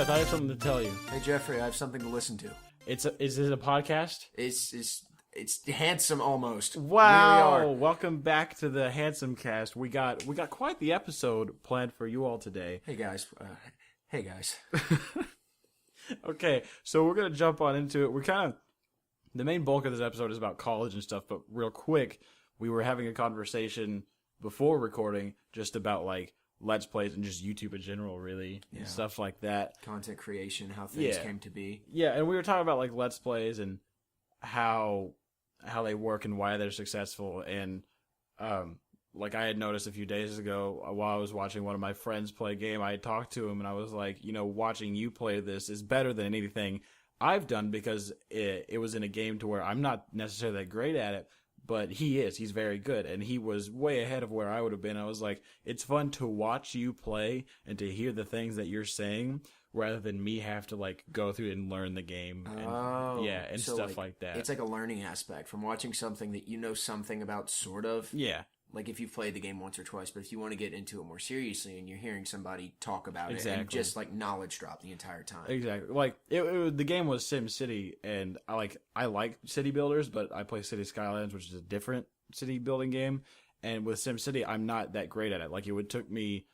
Seth, I have something to tell you. Hey Jeffrey, I have something to listen to. Is it a podcast? It's handsome almost. Wow! Really are. Welcome back to the Handsome Cast. We got quite the episode planned for you all today. Hey guys. Okay, so we're gonna jump on into it. The main bulk of this episode is about college and stuff, but real quick, we were having a conversation before recording just about like Let's Plays and just YouTube in general, really, and stuff like that. Content creation, how things came to be. Yeah, and we were talking about like Let's Plays and how they work and why they're successful. And like I had noticed a few days ago while I was watching one of my friends play a game, I had talked to him and I was like, watching you play this is better than anything I've done because it was in a game to where I'm not necessarily that great at it, but he's very good, and he was way ahead of where I would have been. I was like, it's fun to watch you play and to hear the things that you're saying rather than me have to like go through and learn the game and so stuff like that. It's like a learning aspect from watching something that you know something about, sort of. Yeah. Like if you've played the game once or twice, but if you want to get into it more seriously and you're hearing somebody talk about it and just like knowledge drop the entire time. Exactly. Like the game was Sim City, and I like city builders, but I play City Skylines, which is a different city building game. And with Sim City, I'm not that great at it. Like it took me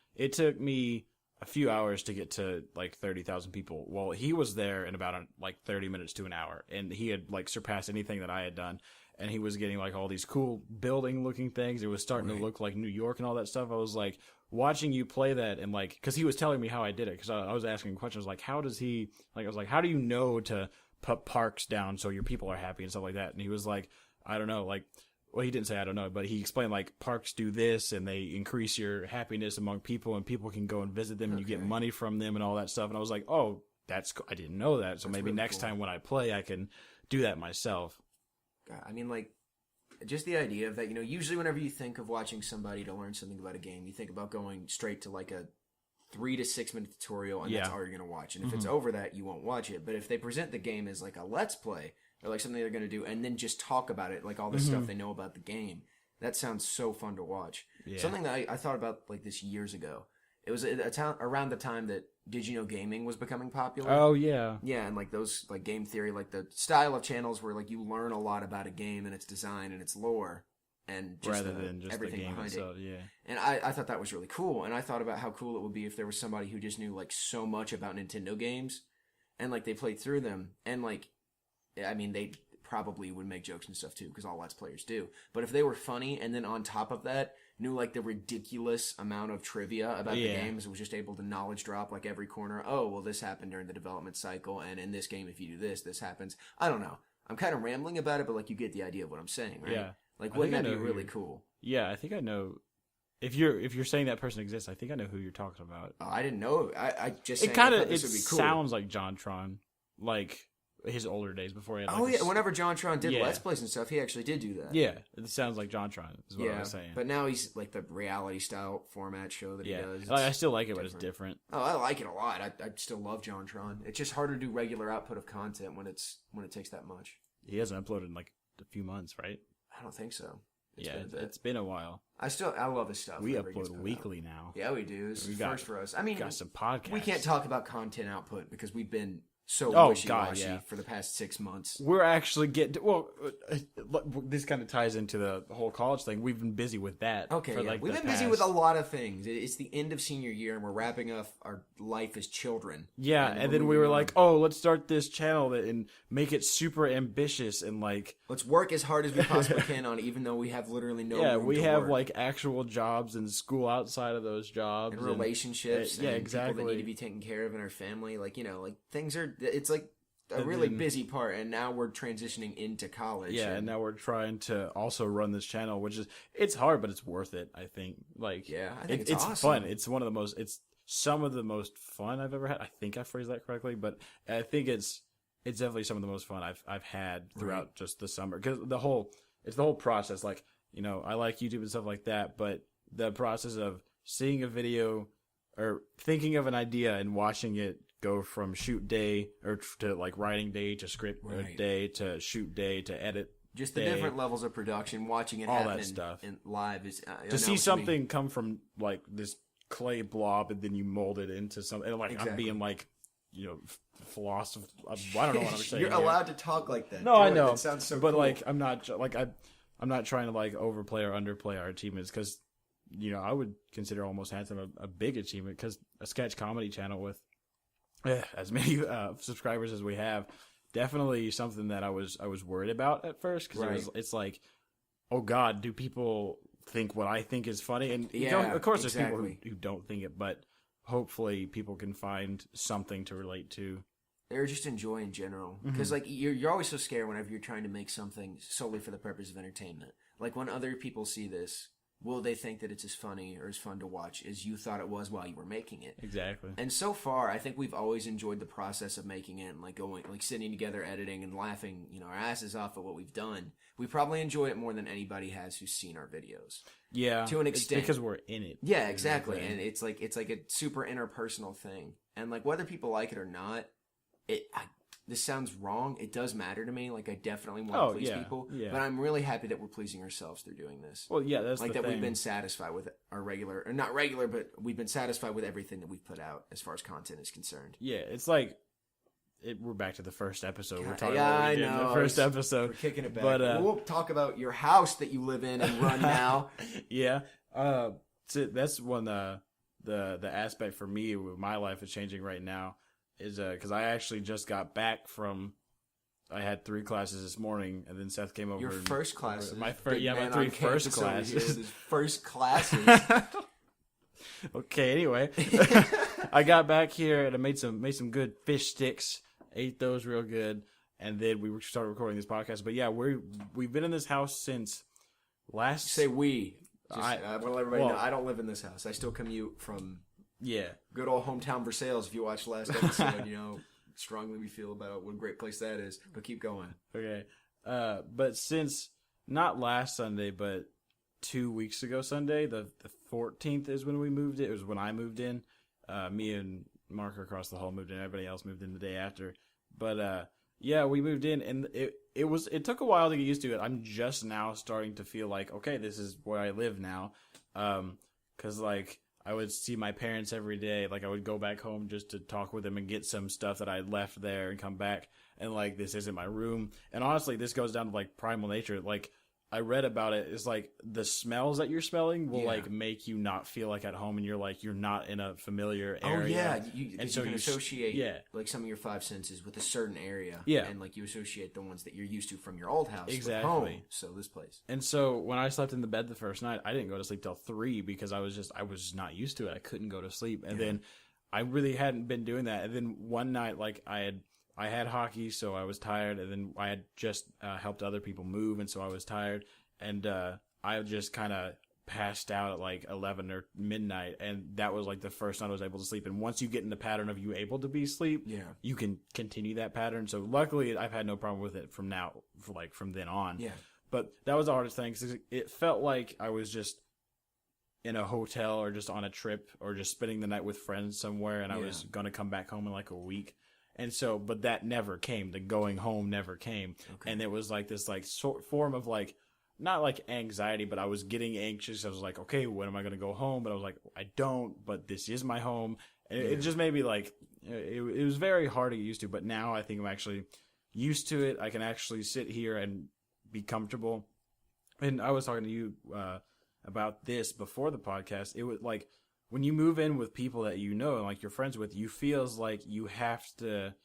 a few hours to get to like 30,000 people. Well, he was there in about 30 minutes to an hour, and he had like surpassed anything that I had done. And he was getting like all these cool building looking things. It was starting to look like New York and all that stuff. I was like watching you play that, and like, cause he was telling me how I did it. Cause I was asking questions like, how does he, like, I was like, how do you know to put parks down so your people are happy and stuff like that? And he was like, I don't know. Like, well, he didn't say I don't know, but he explained like parks do this and they increase your happiness among people, and people can go and visit them and you get money from them and all that stuff. And I was like, oh, that's cool. I didn't know that. So maybe really next time when I play, I can do that myself. I mean, like, just the idea of that, usually whenever you think of watching somebody to learn something about a game, you think about going straight to like a 3 to 6 minute tutorial, and that's all you're going to watch. And if it's over that, you won't watch it. But if they present the game as like a Let's Play, or like something they're going to do, and then just talk about it, like all the stuff they know about the game, that sounds so fun to watch. Yeah. Something that I thought about like this years ago. It was around the time that Did You Know Gaming was becoming popular. Oh, yeah. Yeah, and like those, like game theory, like the style of channels where like you learn a lot about a game and its design and its lore, and just rather than just everything the game behind itself, it. Yeah. And I thought that was really cool, and I thought about how cool it would be if there was somebody who just knew like so much about Nintendo games, and like they played through them, and like, I mean, they probably would make jokes and stuff too, because all Let's Players do. But if they were funny, and then on top of that, knew like the ridiculous amount of trivia about the games, was just able to knowledge drop like every corner. Oh, well, this happened during the development cycle, and in this game, if you do this, this happens. I don't know. I'm kind of rambling about it, but like you get the idea of what I'm saying, right? Yeah. Like, wouldn't that be really cool? Yeah, I think I know. If you're saying that person exists, I think I know who you're talking about. Oh, I didn't know. I just it kind of sounds like JonTron, like his older days before he had. Whenever JonTron did Let's Plays and stuff, he actually did do that. Yeah, it sounds like JonTron is what I was saying. But now he's like the reality style format show that he does. I still like it, but it's different. Oh, I like it a lot. I still love JonTron. It's just harder to do regular output of content when it takes that much. He hasn't uploaded in like a few months, right? I don't think so. It's been a while. I love his stuff. We upload weekly now. Yeah, we do. It's first for us. I mean, got some podcasts. We can't talk about content output because we've been so wishy-washy for the past 6 months. We're actually getting... Well, this kind of ties into the whole college thing. We've been busy with that. Okay, we've been busy with a lot of things. It's the end of senior year, and we're wrapping up our life as children. Yeah, and then we were like, oh, let's start this channel and make it super ambitious and like... Let's work as hard as we possibly can on it, even though we have literally no room we to have work. Like actual jobs and school outside of those jobs. And relationships. And exactly. people that need to be taken care of in our family. Like, like things are... It's like a really busy part, and now we're transitioning into college. Yeah, and now we're trying to also run this channel, which is... It's hard, but it's worth it, I think. Like, yeah, I think it's awesome. Fun. It's one of the most... It's some of the most fun I've ever had. I think I phrased that correctly, but I think it's definitely some of the most fun I've had throughout just the summer. Because it's the whole process. Like, I like YouTube and stuff like that, but the process of seeing a video or thinking of an idea and watching it go from shoot day or to like writing day to script day to shoot day to edit. Just the different levels of production, watching it happen in live is to see something come from like this clay blob and then you mold it into something. Like I'm being like philosophy. I don't know what I'm saying. You're allowed to talk like that. No, I know. That sounds so but cool. I'm not trying to overplay or underplay our achievements because I would consider Almost Handsome a big achievement because a sketch comedy channel with as many subscribers as we have, definitely something that I was worried about at first because it's like, oh God, do people think what I think is funny? And of course, there's people who don't think it, but hopefully people can find something to relate to. Or just enjoy in general. Because, you're always so scared whenever you're trying to make something solely for the purpose of entertainment. Like, when other people see this, will they think that it's as funny or as fun to watch as you thought it was while you were making it? Exactly. And so far, I think we've always enjoyed the process of making it and, sitting together, editing, and laughing, our asses off at what we've done. We probably enjoy it more than anybody has who's seen our videos. Yeah. To an extent. It's because we're in it. Yeah, exactly. And it's like a super interpersonal thing. And, whether people like it or not, this sounds wrong. It does matter to me. I definitely want to please people. Yeah. But I'm really happy that we're pleasing ourselves through doing this. Well, yeah, that's the that thing. We've been satisfied with our regular, or not regular, but we've been satisfied with everything that we've put out as far as content is concerned. Yeah, it's we're back to the first episode. We're talking about the first episode. We're kicking it back. But we'll talk about your house that you live in and run now. Yeah. So that's one the aspect for me with my life is changing right now. Is because I actually just got back from. I had 3 classes this morning, and then Seth came over. Your first classes, my 3 first classes. First classes. Okay, anyway, I got back here and I made some good fish sticks. Ate those real good, and then we started recording this podcast. But yeah, we've been in this house since last. Say we. I want to let everybody know I don't live in this house. I still commute from. Yeah. Good old hometown Versailles. If you watched last episode, strongly we feel about what a great place that is. But keep going. Okay. But since not last Sunday, but 2 weeks ago Sunday, the 14th is when we moved. It was when I moved in. Me and Mark across the hall moved in. Everybody else moved in the day after. But yeah, we moved in, and it took a while to get used to it. I'm just now starting to feel like, okay, this is where I live now. 'Cause I would see my parents every day. I would go back home just to talk with them and get some stuff that I left there and come back. And, this isn't my room. And honestly, this goes down to, primal nature. I read about it. It's the smells that you're smelling will make you not feel like at home, and you're not in a familiar area. Oh yeah, you can associate some of your 5 senses with a certain area. Yeah, and you associate the ones that you're used to from your old house. Exactly. With home, so this place. And so when I slept in the bed the first night, I didn't go to sleep till 3 because I was not used to it. I couldn't go to sleep, and then I really hadn't been doing that. And then one night, I had hockey, so I was tired, and then I had just helped other people move, and so I was tired, and I just kind of passed out at 11 or midnight, and that was the first night I was able to sleep. And once you get in the pattern of you able to be asleep, you can continue that pattern. So luckily, I've had no problem with it from then on. Yeah. But that was the hardest thing, because it felt like I was just in a hotel or just on a trip or just spending the night with friends somewhere, and I was going to come back home in a week. And so, but that never came. The going home never came. Okay. And it was this form of not anxiety, but I was getting anxious. I was okay, when am I going to go home? But I was I don't, but this is my home. And it just made me it was very hard to get used to. But now I think I'm actually used to it. I can actually sit here and be comfortable. And I was talking to you about this before the podcast. It was when you move in with people that and you're friends with, you feels like you have to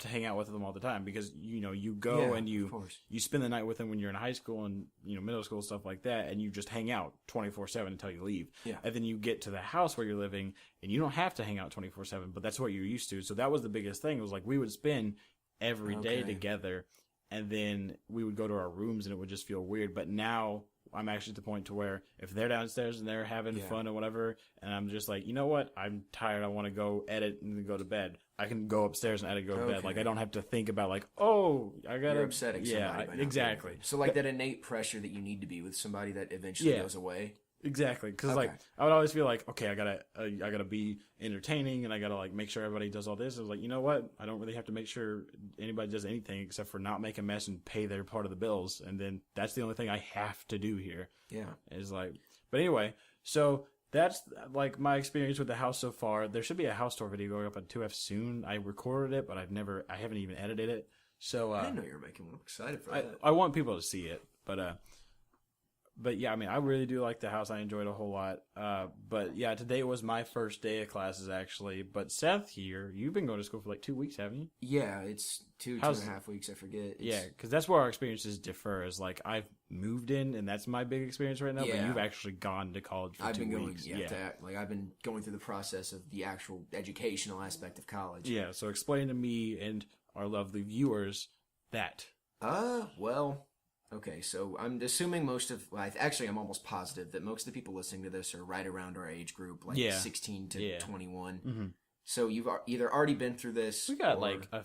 hang out with them all the time, because you go and you spend the night with them when you're in high school and middle school, stuff like that, and you just hang out 24/7 until you leave. Yeah. And then you get to the house where you're living and you don't have to hang out 24/7, but that's what you're used to. So that was the biggest thing. It was we would spend every day together, and then we would go to our rooms and it would just feel weird. But now I'm actually at the point to where if they're downstairs and they're having fun or whatever, and I'm just you know what? I'm tired. I want to go edit and then go to bed. I can go upstairs and edit and go to bed. I don't have to think about oh, I gotta. You're upsetting somebody. Yeah, exactly. So that innate pressure that you need to be with somebody that eventually goes away. Exactly, because I would always feel okay, I gotta be entertaining, and I gotta make sure everybody does all this. I was you know what? I don't really have to make sure anybody does anything except for not make a mess and pay their part of the bills, and then that's the only thing I have to do here. Yeah, is but anyway, so that's like my experience with the house so far. There should be a house tour video going up on 2F soon. I recorded it, but I haven't even edited it. So I didn't know you were making one. I'm excited for that. I want people to see it, but yeah, I mean, I really do like the house. I enjoyed it a whole lot. But yeah, today was my first day of classes actually. But Seth here, you've been going to school for like 2 weeks, haven't you? Yeah, it's 2.5 weeks. I forget. Yeah, because that's where our experiences differ. Is like I've moved in, and that's my big experience right now. But you've actually gone to college for 2 weeks. I've been going through the process of the actual educational aspect of college. Yeah, so explain to me and our lovely viewers that. Well. Okay, so I'm assuming I'm almost positive that most of the people listening to this are right around our age group, like 16 to 21. Mm-hmm. So you've either already been through this. We got like 10%.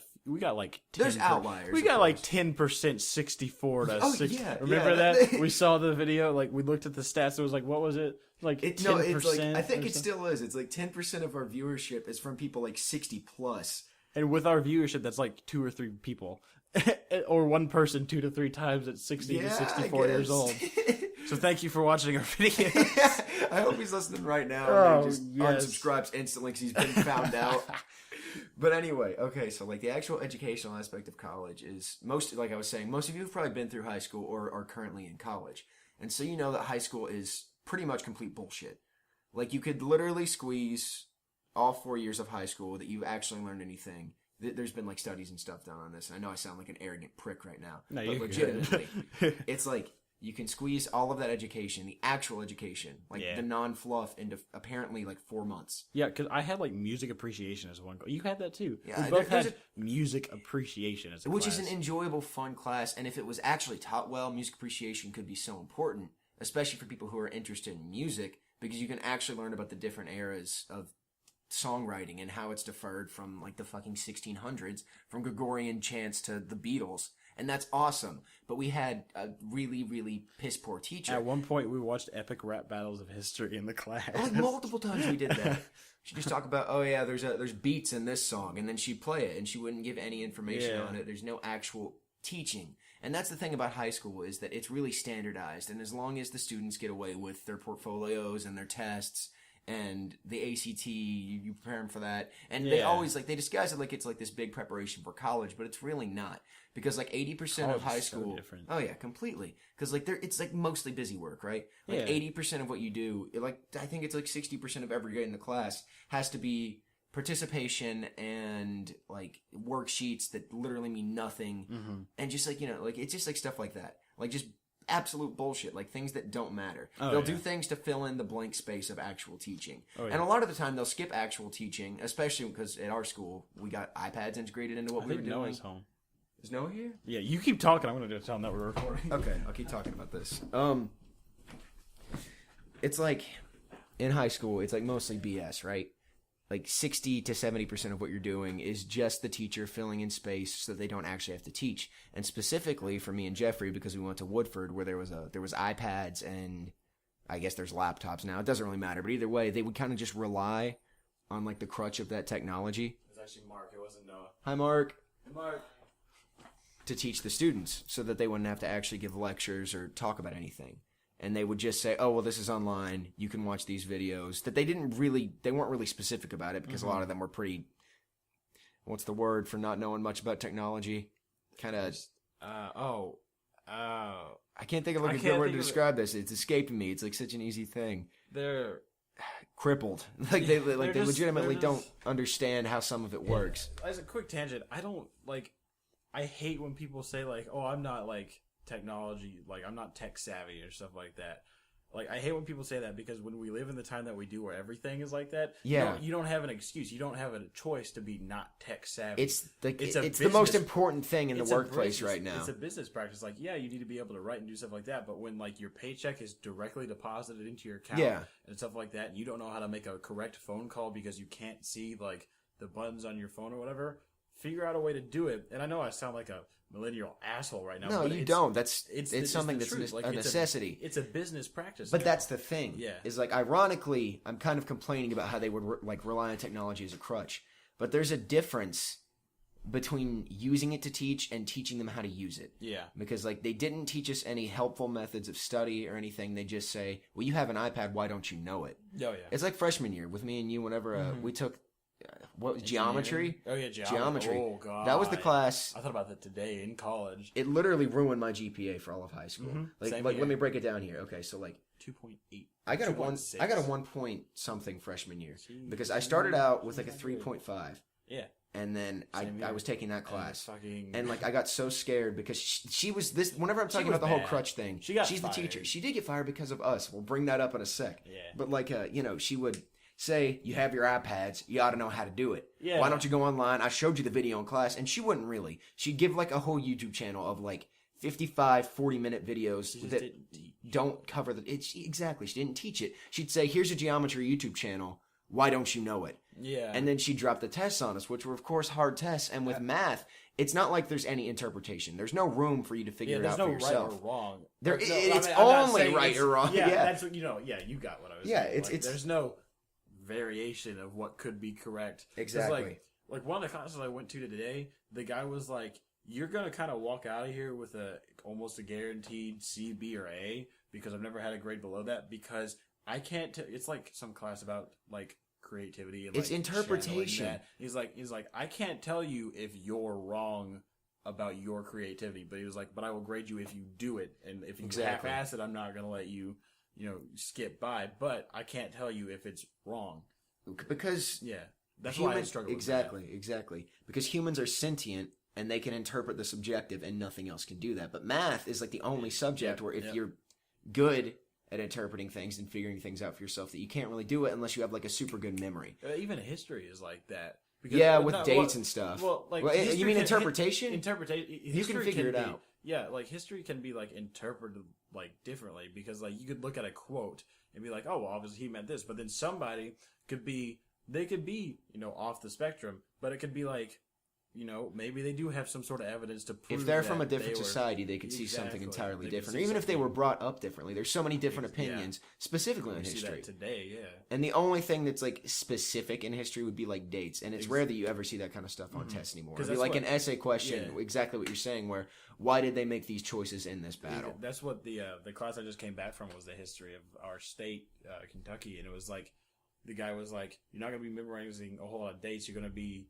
There's outliers. We got like 10%, 64 to 60. Yeah, remember that? We saw the video. Like we looked at the stats. It was like, what was it? Like 10%. No, it's like I think it still is. It's like 10% of our viewership is from people like 60 plus. And with our viewership, that's like 2 or 3 people. Or one person 2 to 3 times at 60 to 64 years old. So thank you for watching our video. I hope he's listening right now. And he just unsubscribes instantly because he's been found out. But anyway, okay, so like the actual educational aspect of college is like I was saying, most of you have probably been through high school or are currently in college. And so you know that high school is pretty much complete bullshit. Like you could literally squeeze all 4 years of high school that you actually learned anything. There's been like studies and stuff done on this. I know I sound like an arrogant prick right now, but legitimately, it's like you can squeeze all of that education, the actual education, like the non-fluff, into apparently like 4 months. Yeah, because I had like music appreciation as one. You had that too. Yeah, we both had music appreciation as a which class. is an enjoyable, fun class. And if it was actually taught well, music appreciation could be so important, especially for people who are interested in music, because you can actually learn about the different eras of songwriting and how it's deferred from like the fucking 1600s, from Gregorian chants to the Beatles, and that's awesome. But we had a really, really piss poor teacher. At one point, we watched epic rap battles of history in the class. Like multiple times we did that. She'd just talk about, oh yeah, there's beats in this song, and then she'd play it, and she wouldn't give any information on it. There's no actual teaching. And that's the thing about high school, is that it's really standardized, and as long as the students get away with their portfolios and their tests and the ACT, you prepare them for that. And they always, like, they disguise it like it's like this big preparation for college, but it's really not. Because like 80% of high school, different. Oh yeah, completely. Because like it's like mostly busy work, right? Like 80% of what you do, like I think it's like 60% of every grade in the class has to be participation and like worksheets that literally mean nothing, and just like, you know, like it's just like stuff like that, like just absolute bullshit, like things that don't matter. They'll do things to fill in the blank space of actual teaching. And a lot of the time they'll skip actual teaching, especially because at our school we got iPads integrated into what we were doing. Noah's home. Is Noah here? Yeah, you keep talking. I'm going to tell him that we're recording. Okay, I'll keep talking about this. It's like in high school, it's like mostly BS, right? Like 60 to 70% of what you're doing is just the teacher filling in space so that they don't actually have to teach. And specifically for me and Jeffrey, because we went to Woodford, where there was iPads and I guess there's laptops now. It doesn't really matter, but either way, they would kind of just rely on like the crutch of that technology. It was actually Mark. It wasn't Noah. Hi, Mark. Hey, Mark. To teach the students so that they wouldn't have to actually give lectures or talk about anything. And they would just say, oh, well, this is online. You can watch these videos. That they weren't really specific about it, because a lot of them were pretty, what's the word for not knowing much about technology? Kind of, I can't think of like a good word to describe this. It's escaping me. It's like such an easy thing. They're crippled. Like they legitimately don't understand how some of it works. As a quick tangent, I hate when people say like, oh, I'm not like technology, like I'm not tech savvy or stuff like that. Like I hate when people say that, because when we live in the time that we do, where everything is like that, you don't have an excuse. You don't have a choice to be not tech savvy. It's the most important thing in the workplace right now. It's a business practice. Like, yeah, you need to be able to write and do stuff like that, but when like your paycheck is directly deposited into your account and stuff like that, and you don't know how to make a correct phone call because you can't see like the buttons on your phone or whatever, figure out a way to do it. And I know I sound like a millennial asshole right now. No, but you don't. It's something that's a necessity. It's a business practice. But that's the thing. Yeah. Is like, ironically, I'm kind of complaining about how they would like rely on technology as a crutch. But there's a difference between using it to teach and teaching them how to use it. Yeah. Because, like, they didn't teach us any helpful methods of study or anything. They just say, well, you have an iPad, why don't you know it? Oh, yeah. It's like freshman year with me and you whenever we took, geometry? Oh, yeah, Geometry. Oh, God. That was the class. I thought about that today in college. It literally ruined my GPA for all of high school. Same Like here. let me break it down here. Okay, so, like, 2.8. I got a 1 point something freshman year because I started out with like a 3.5. Yeah. And then I was taking that class. And like I got so scared because she was this. Whenever I'm talking about the whole crutch thing, she's fired. the teacher. She did get fired because of us. We'll bring that up in a sec. Yeah. But like she would say, you have your iPads, you ought to know how to do it. Yeah. Why don't you go online? I showed you the video in class, and she wouldn't really. She'd give like a whole YouTube channel of like 55 40-minute videos that don't cover exactly. She didn't teach it. She'd say, here's a geometry YouTube channel. Why don't you know it? Yeah. And then she dropped the tests on us, which were, of course, hard tests. And with math, it's not like there's any interpretation. There's no room for you to figure it out for yourself. Right or wrong. It's only right or wrong. Yeah, that's what, you got what I was saying. It's there's no variation of what could be correct. Exactly. Like one of the classes I went to today, the guy was like, you're going to kind of walk out of here with almost a guaranteed C, B, or A, because I've never had a grade below that, because I can't it's like some class about like creativity and it's like interpretation. He's like I can't tell you if you're wrong about your creativity, but he was like, but I will grade you if you do it, and if you half-ass it, I'm not going to let you skip by, but I can't tell you if it's wrong, because that's why I struggle with that. Exactly, because humans are sentient and they can interpret the subjective, and nothing else can do that. But math is like the only subject where if you're good at interpreting things and figuring things out for yourself, that you can't really do it unless you have like a super good memory. Even history is like that. Because, with dates and stuff. You mean interpretation? Interpretation. You can figure it out. Yeah, like history can be like interpreted like differently, because like you could look at a quote and be like, oh, well, obviously he meant this, but then somebody could be off the spectrum, but it could be like, maybe they do have some sort of evidence to prove. If they're from a different society, they could see something entirely different. Or even if they were brought up differently. There's so many different opinions, specifically on history. See that today, yeah. And the only thing that's like specific in history would be like dates. And it's rare that you ever see that kind of stuff on tests anymore. It'd be like an essay question, exactly what you're saying, where why did they make these choices in this battle? That's what the class I just came back from was the history of our state, Kentucky. And it was like, the guy was like, you're not going to be memorizing a whole lot of dates. You're going to be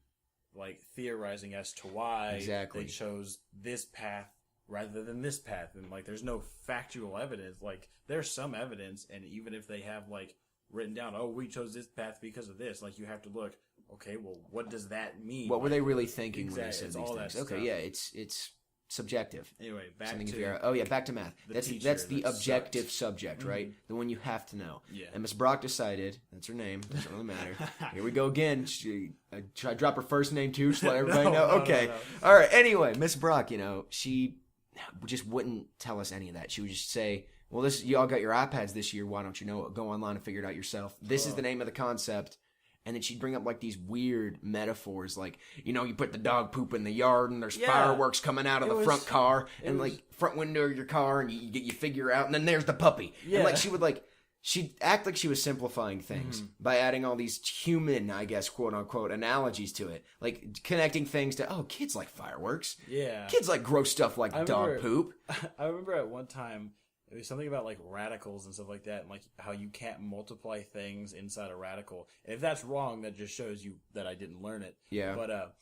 like theorizing as to why they chose this path rather than this path, and like there's no factual evidence. Like there's some evidence, and even if they have like written down, oh, we chose this path because of this, like you have to look, okay, well, what does that mean? What were they really thinking when they said it's these all things? That okay, stuff. yeah, it's subjective. Anyway, back to math. That's the objective subject, right? The one you have to know. Yeah. And Miss Brock decided, that's her name, doesn't really matter. Here we go again. Should I drop her first name too? Just let everybody know? Okay. No. All right. Anyway, Miss Brock, she just wouldn't tell us any of that. She would just say, well, y'all got your iPads this year. Why don't you know it? Go online and figure it out yourself. This is the name of the concept. And then she'd bring up like these weird metaphors, like, you put the dog poop in the yard and there's fireworks coming out of the front car and like front window of your car, and you figure out, and then there's the puppy. Yeah. And like she'd act like she was simplifying things by adding all these human, I guess, quote unquote, analogies to it. Like connecting things to, kids like fireworks. Yeah. Kids like gross stuff like dog poop. I remember at one time, it was something about like radicals and stuff like that, and like how you can't multiply things inside a radical. And if that's wrong, that just shows you that I didn't learn it. Yeah. But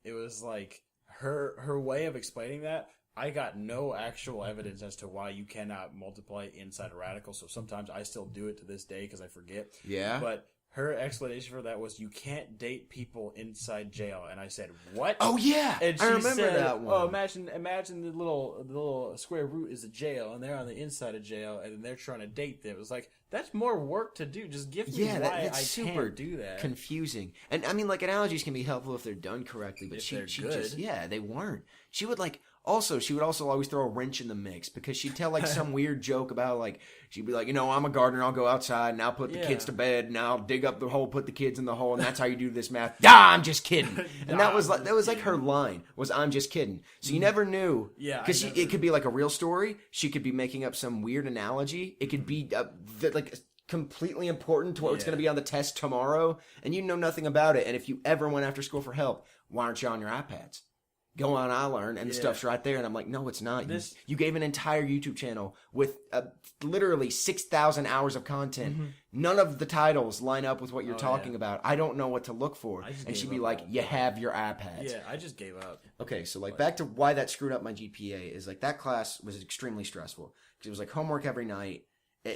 it was like her way of explaining that. I got no actual evidence as to why you cannot multiply inside a radical. So sometimes I still do it to this day because I forget. Yeah. But her explanation for that was, you can't date people inside jail. And I said, what? Oh, yeah. And I remember that one. Oh, imagine the little square root is a jail, and they're on the inside of jail, and they're trying to date them. It was like, that's more work to do. Just give me why that's I super can't do that. Confusing. And I mean, like, analogies can be helpful if they're done correctly, but she just, they weren't. She would also always throw a wrench in the mix, because she'd tell like some weird joke about like, she'd be like, I'm a gardener, I'll go outside and I'll put the kids to bed and I'll dig up the hole, put the kids in the hole, and that's how you do this math. I'm just kidding. And that was like her line was, I'm just kidding. So you never knew. Yeah. Because it could be like a real story. She could be making up some weird analogy. It could be like completely important to what's going to be on the test tomorrow, and you know nothing about it. And if you ever went after school for help, why aren't you on your iPads? Go on iLearn, and the stuff's right there. And I'm like, no, it's not. You gave an entire YouTube channel with literally 6,000 hours of content. Mm-hmm. None of the titles line up with what you're talking about. I don't know what to look for. And she'd be like, you have your iPads. Yeah, I just gave up. Okay, so like back to why that screwed up my GPA is like that class was extremely stressful. Because it was like homework every night.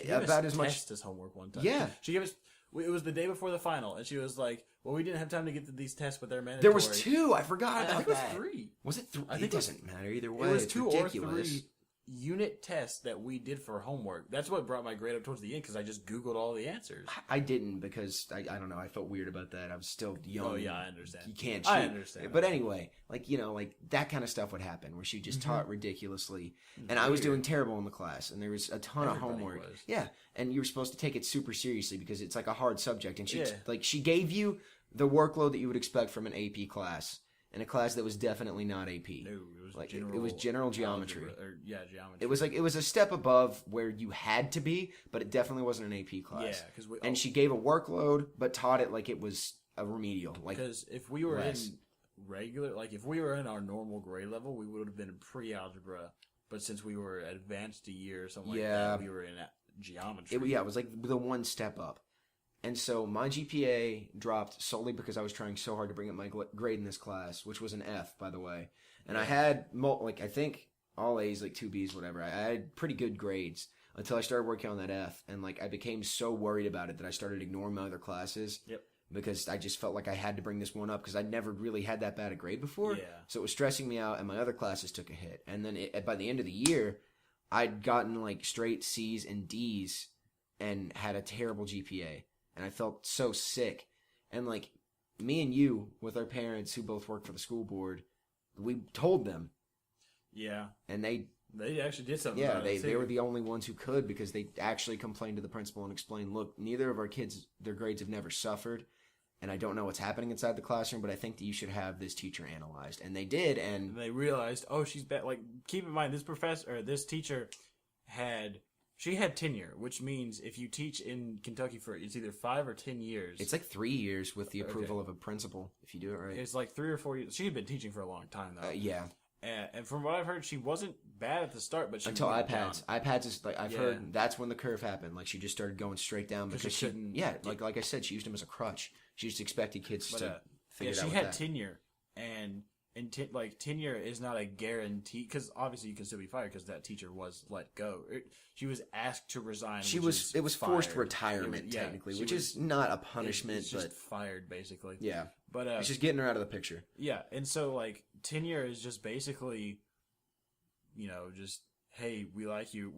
About as much as homework one time. Yeah. She gave us... It was the day before the final, and she was like, well, we didn't have time to get to these tests, but they're mandatory. There was 2. I forgot about that. I think it was 3. Was it 3? I think it doesn't matter either way. It was it's 2 ridiculous. or 3 unit tests that we did for homework. That's what brought my grade up towards the end, because I just Googled all the answers. I didn't, because I don't know. I felt weird about that. I was still young. Oh, yeah, I understand. You can't cheat. I understand. But anyway, like, you know, like that kind of stuff would happen where she just taught ridiculously. And I was doing terrible in the class, and there was a ton of homework. Was. Yeah. And you were supposed to take it super seriously because it's like a hard subject. And she gave you the workload that you would expect from an AP class. In a class that was definitely not AP. No, it was like general, it was general geometry. Geometry. It was a step above where you had to be, but it definitely wasn't an AP class. Yeah, because and she gave a workload, but taught it like it was a remedial. Like because if we were in regular, like if we were in our normal grade level, we would have been in pre-algebra. But since we were advanced a year or something like that, we were in geometry. It was like the one step up. And so my GPA dropped solely because I was trying so hard to bring up my grade in this class, which was an F, by the way. And I had, I think all A's, like 2 B's, whatever. I had pretty good grades until I started working on that F. And like I became so worried about it that I started ignoring my other classes. Yep. Because I just felt like I had to bring this one up because I'd never really had that bad a grade before. Yeah. So it was stressing me out, and my other classes took a hit. And then by the end of the year, I'd gotten like straight C's and D's and had a terrible GPA. And I felt so sick. And like me and you, with our parents who both work for the school board, we told them. Yeah. And they actually did something. Yeah, they were the only ones who could, because they actually complained to the principal and explained, look, neither of our kids, their grades have never suffered. And I don't know what's happening inside the classroom, but I think that you should have this teacher analyzed. And they did, and they realized, oh, she's bad. Like, keep in mind, this teacher had tenure, which means if you teach in Kentucky for it's either 5 or 10 years. It's like 3 years with the approval of a principal, if you do it right. It's like 3 or 4 years. She had been teaching for a long time, though. Yeah. And from what I've heard, she wasn't bad at the start, but until iPads. iPads is like I've heard that's when the curve happened. Like she just started going straight down because she couldn't. Yeah, like I said, she used them as a crutch. She just expected kids to figure it out. She had tenure, and tenure is not a guarantee, because obviously you can still be fired because that teacher was let go. She was asked to resign. It was forced retirement technically, which is not a punishment, it's just fired basically. Yeah, but it's just getting her out of the picture. Yeah, and so like tenure is just basically, just hey, we like you.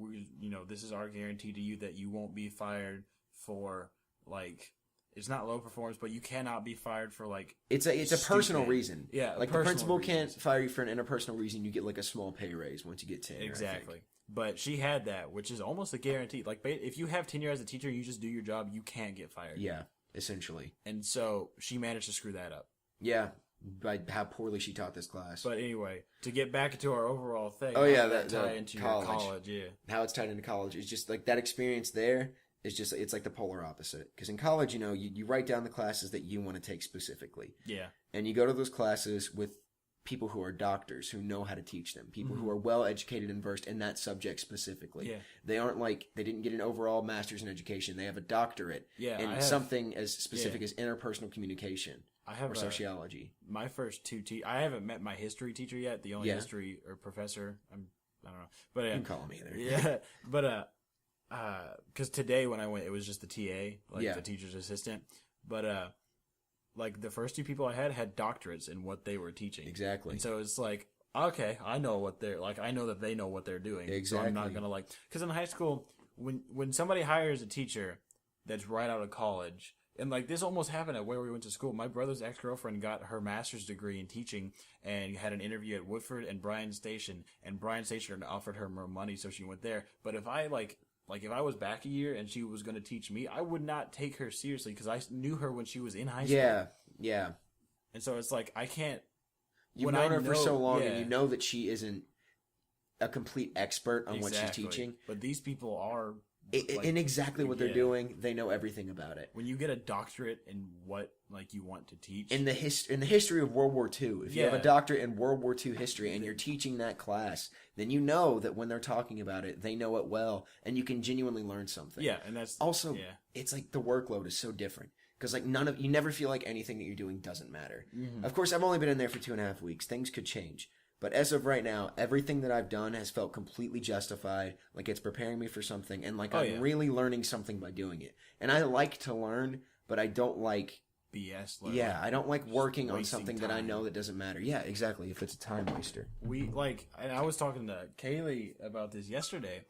This is our guarantee to you that you won't be fired for like. It's not low performance, but you cannot be fired for like. It's a personal reason. Yeah, like the principal can't fire you for an interpersonal reason. You get like a small pay raise once you get tenure. Exactly, but she had that, which is almost a guarantee. Like if you have tenure as a teacher, you just do your job. You can't get fired. Yeah, essentially. And so she managed to screw that up. Yeah, by how poorly she taught this class. But anyway, to get back into our overall thing. Oh yeah, that tie into college. Yeah, how it's tied into college is just like that experience there. It's like the polar opposite. Because in college, you write down the classes that you want to take specifically. Yeah. And you go to those classes with people who are doctors, who know how to teach them. People who are well educated and versed in that subject specifically. Yeah. They aren't like, they didn't get an overall master's in education. They have a doctorate in something as specific as interpersonal communication or sociology. My first two I haven't met my history teacher yet. The only history or professor. I don't know. But you can call him either. Yeah. But, because today when I went, it was just the TA, the teacher's assistant. But, like the first 2 people I had doctorates in what they were teaching. Exactly. And so it's like, okay, I know what they're like. I know that they know what they're doing. Exactly. So I'm not gonna because in high school, when somebody hires a teacher that's right out of college, and like this almost happened at where we went to school. My brother's ex-girlfriend got her master's degree in teaching and had an interview at Woodford and Bryan Station, and Bryan Station offered her more money, so she went there. But if I if I was back a year and she was going to teach me, I would not take her seriously because I knew her when she was in high school. Yeah. And so it's like, I can't... You've known her for so long and you know that she isn't a complete expert on what she's teaching. But these people are in exactly what they're doing. They know everything about it. When you get a doctorate in what like you want to teach in the history of World War II, if you have a doctorate in World War II history and you're teaching that class, then you know that when they're talking about it, they know it well, and you can genuinely learn something. Yeah, and that's also it's like the workload is so different because like you never feel like anything that you're doing doesn't matter. Mm-hmm. Of course, I've only been in there for 2.5 weeks. Things could change. But as of right now, everything that I've done has felt completely justified, like it's preparing me for something, and like I'm really learning something by doing it. And I like to learn, but I don't like BS. I don't like working on something that I know that doesn't matter. Yeah, exactly. If it's a time waster. And I was talking to Kaylee about this yesterday.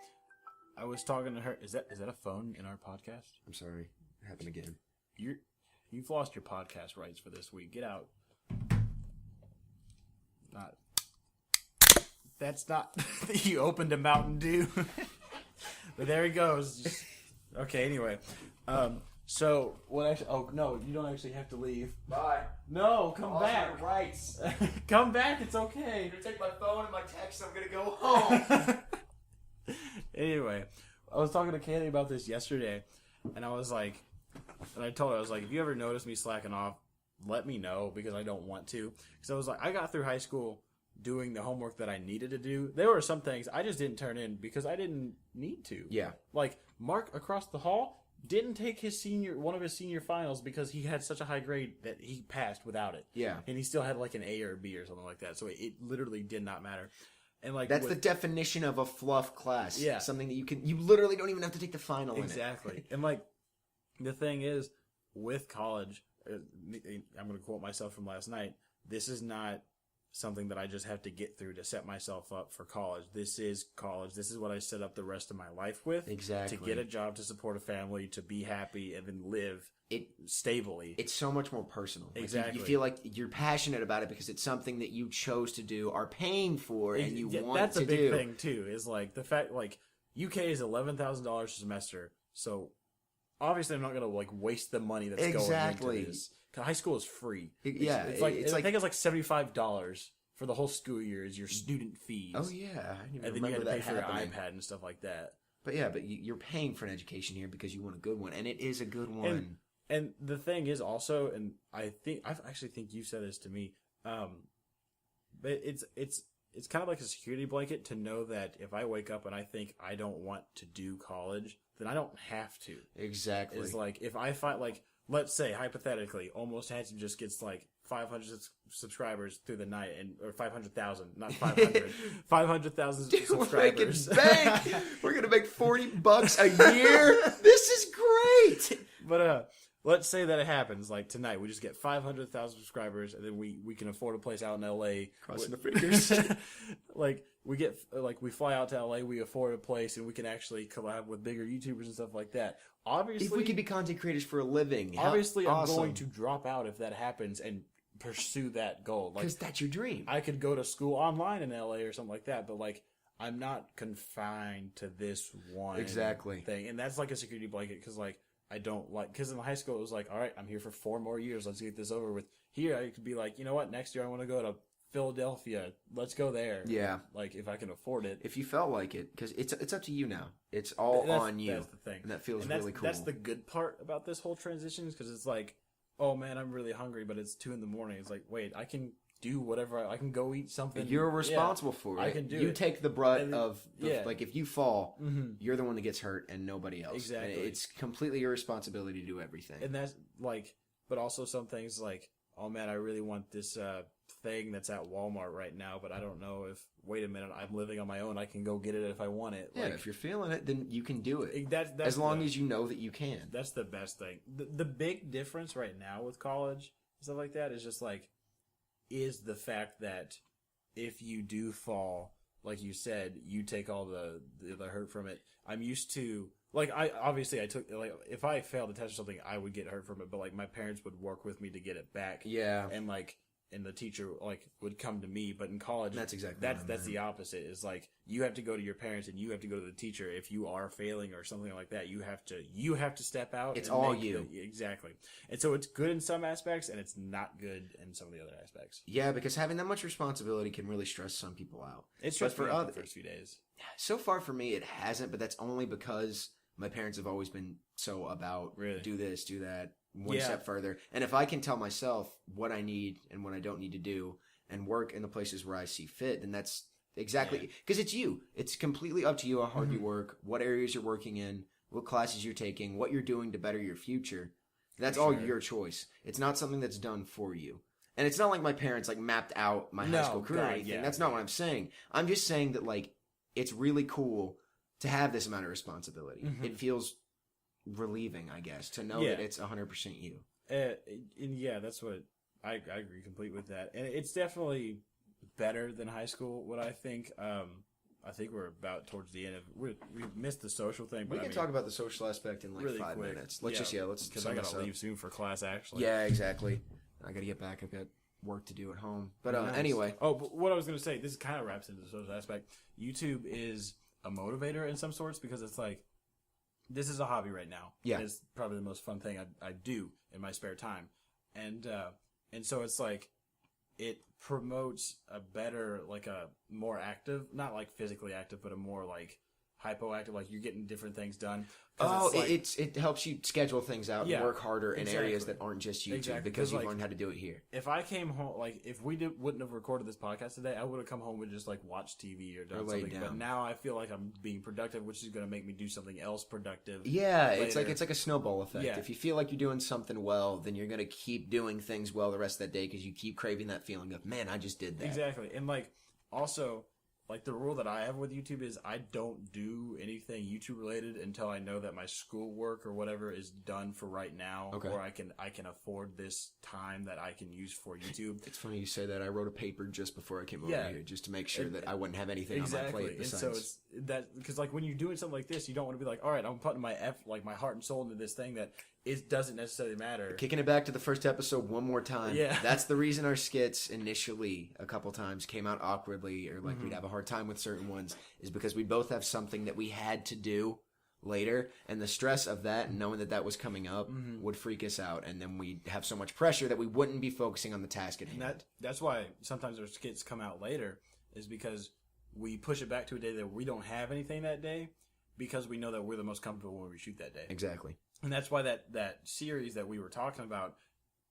I was talking to her. Is that a phone in our podcast? I'm sorry. It happened again. You've lost your podcast rights for this week. Get out. That's not. You opened a Mountain Dew. But there he goes. Okay, anyway. So, what actually... Oh, no, you don't actually have to leave. Bye. No, come back. My rights. Come back, it's okay. I'm going to take my phone and my text. I'm going to go home. Anyway, I was talking to Kaylee about this yesterday, and I was like... And I told her, I was like, if you ever notice me slacking off, let me know, because I don't want to. Because I was like, I got through high school doing the homework that I needed to do. There were some things I just didn't turn in because I didn't need to. Yeah. Like, Mark across the hall didn't take one of his senior finals because he had such a high grade that he passed without it. Yeah. And he still had like an A or a B or something like that. So it literally did not matter. And like that's the definition of a fluff class. Yeah. Something that you literally don't even have to take the final exactly. in it. And like, the thing is, with college, I'm going to quote myself from last night, this is not something that I just have to get through to set myself up for college. This is college. This is what I set up the rest of my life with. Exactly. To get a job, to support a family, to be happy, and then live stably. It's so much more personal. Exactly. Like you feel like you're passionate about it because it's something that you chose to do, are paying for, and you want to do. That's a big thing, too, is like the fact, like, UK is $11,000 a semester, so obviously I'm not going to, like, waste the money that's going into this. High school is free. I think it's like $75 for the whole school year is your student fees. Oh yeah, and then you had to pay for your iPad and stuff like that. But yeah, you're paying for an education here because you want a good one, and it is a good one. And the thing is also, and I actually think you said this to me, but it's kind of like a security blanket to know that if I wake up and I think I don't want to do college, then I don't have to. Exactly. It's like if I find like. Let's say, hypothetically, Almost Handsome just gets like 500 subscribers through the night, or 500,000, not 500, 500,000 subscribers. We're making bank. We're gonna make $40 a year. This is great. But let's say that it happens, like tonight, we just get 500,000 subscribers, and then we can afford a place out in LA. Crossing the fingers. We fly out to LA, we afford a place, and we can actually collab with bigger YouTubers and stuff like that. Obviously, if we could be content creators for a living, obviously I'm going to drop out if that happens and pursue that goal. Because that's your dream. I could go to school online in LA or something like that, but like I'm not confined to this one thing. And that's like a security blanket because like I don't like, because in high school it was like, all right, I'm here for 4 more years. Let's get this over with. Here I could be like, you know what? Next year I want to go to Philadelphia. Let's go there. Yeah. Like if I can afford it. If you felt like it, because it's up to you now. It's all on you. That's the thing. And that feels really cool. That's the good part about this whole transition, because it's like, oh man, I'm really hungry, but it's 2 a.m. It's like, wait, I can do whatever. I can go eat something. You're responsible for it. I can do it. You take the brunt of, like, if you fall, you're the one that gets hurt and nobody else. Exactly. And it's completely your responsibility to do everything. And that's like, but also some things like, oh man, I really want this thing that's at Walmart right now, but I don't know if, wait a minute, I'm living on my own. I can go get it if I want it. Yeah, like, if you're feeling it, then you can do it. That's as long as you know that you can. That's the best thing. The big difference right now with college and stuff like that is just like, is the fact that if you do fall, like you said, you take all the hurt from it. I'm used to, like, I took, like, if I failed a test or something, I would get hurt from it, but like my parents would work with me to get it back. Yeah. And like, and the teacher like would come to me, but in college, that's exactly that's the opposite. Is like you have to go to your parents and you have to go to the teacher if you are failing or something like that. You have to step out. It's all you. Exactly. And so it's good in some aspects and it's not good in some of the other aspects. Yeah, because having that much responsibility can really stress some people out. It's stressed for the first few days. So far for me, it hasn't, but that's only because My parents have always been so about Really? do this, do that, one step further. And if I can tell myself what I need and what I don't need to do and work in the places where I see fit, then that's exactly because it's you. It's completely up to you how hard you work, what areas you're working in, what classes you're taking, what you're doing to better your future. That's all your choice. It's not something that's done for you. And it's not like my parents like mapped out my high school career or anything. That's not what I'm saying. I'm just saying that like it's really cool to have this amount of responsibility. It feels relieving, I guess, to know that it's 100% you. And yeah, that's what I agree completely with that. And it's definitely better than high school. What I think we're about towards the end of we missed the social thing. But We can talk about the social aspect in like really 5 quick. minutes. Let's because I gotta leave soon for class actually. Yeah, exactly. I gotta get back. I've got work to do at home. But Nice. anyway. Oh, but what I was gonna say, this kind of wraps into the social aspect. YouTube is a motivator in some sorts because it's like this is a hobby right now. Yeah. It's probably the most fun thing I do in my spare time. And so it's like it promotes a better, like a more active, not like physically active, but a more like hypoactive, like you're getting different things done. Oh, it's like, it helps you schedule things out and work harder in areas that aren't just YouTube because you've learned how to do it here. If I came home, like if we wouldn't have recorded this podcast today, I would have come home and just like watched TV or done something. But now I feel like I'm being productive, which is going to make me do something else productive. Yeah, later. it's like a snowball effect. Yeah. If you feel like you're doing something well, then you're going to keep doing things well the rest of that day because you keep craving that feeling of, man, I just did that. Exactly. And like also, like the rule that I have with YouTube is I don't do anything YouTube related until I know that my schoolwork or whatever is done for right now, or I can afford this time that I can use for YouTube. It's funny you say that. I wrote a paper just before I came over here just to make sure that I wouldn't have anything on my plate besides. And so it's that because like when you're doing something like this, you don't want to be like, all right, I'm putting my my heart and soul into this thing that it doesn't necessarily matter. Kicking it back to the first episode one more time. Yeah. That's the reason our skits initially a couple times came out awkwardly or like we'd have a hard time with certain ones is because we both have something that we had to do later, and the stress of that and knowing that was coming up would freak us out, and then we'd have so much pressure that we wouldn't be focusing on the task at hand. And that's why sometimes our skits come out later is because we push it back to a day that we don't have anything that day because we know that we're the most comfortable when we shoot that day. Exactly. And that's why that series that we were talking about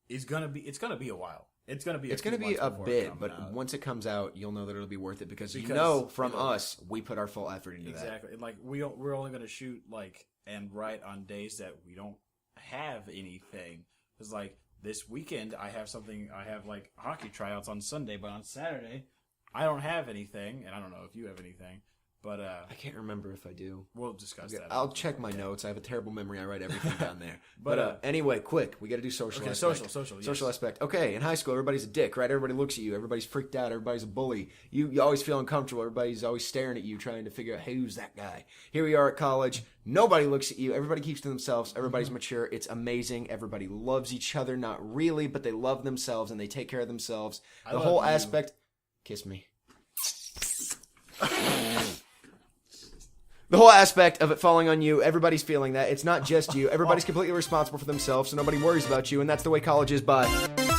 is gonna be a while. It's gonna be a bit, but once it comes out, you'll know that it'll be worth it because you know from us we put our full effort into that. Exactly. And like we're only gonna shoot like and write on days that we don't have anything. It's like this weekend I have like hockey tryouts on Sunday, but on Saturday I don't have anything, and I don't know if you have anything. But I can't remember if I do. We'll discuss that. I'll check my notes. I have a terrible memory. I write everything down there. But anyway, quick. We got to do social aspect. Social aspect. Okay, in high school, everybody's a dick, right? Everybody looks at you. Everybody's freaked out. Everybody's a bully. You always feel uncomfortable. Everybody's always staring at you, trying to figure out, hey, who's that guy? Here we are at college. Nobody looks at you. Everybody keeps to themselves. Everybody's mature. It's amazing. Everybody loves each other. Not really, but they love themselves, and they take care of themselves. The whole aspect... Kiss me. The whole aspect of it falling on you, everybody's feeling that. It's not just you. Everybody's completely responsible for themselves, so nobody worries about you, and that's the way college is. Bye.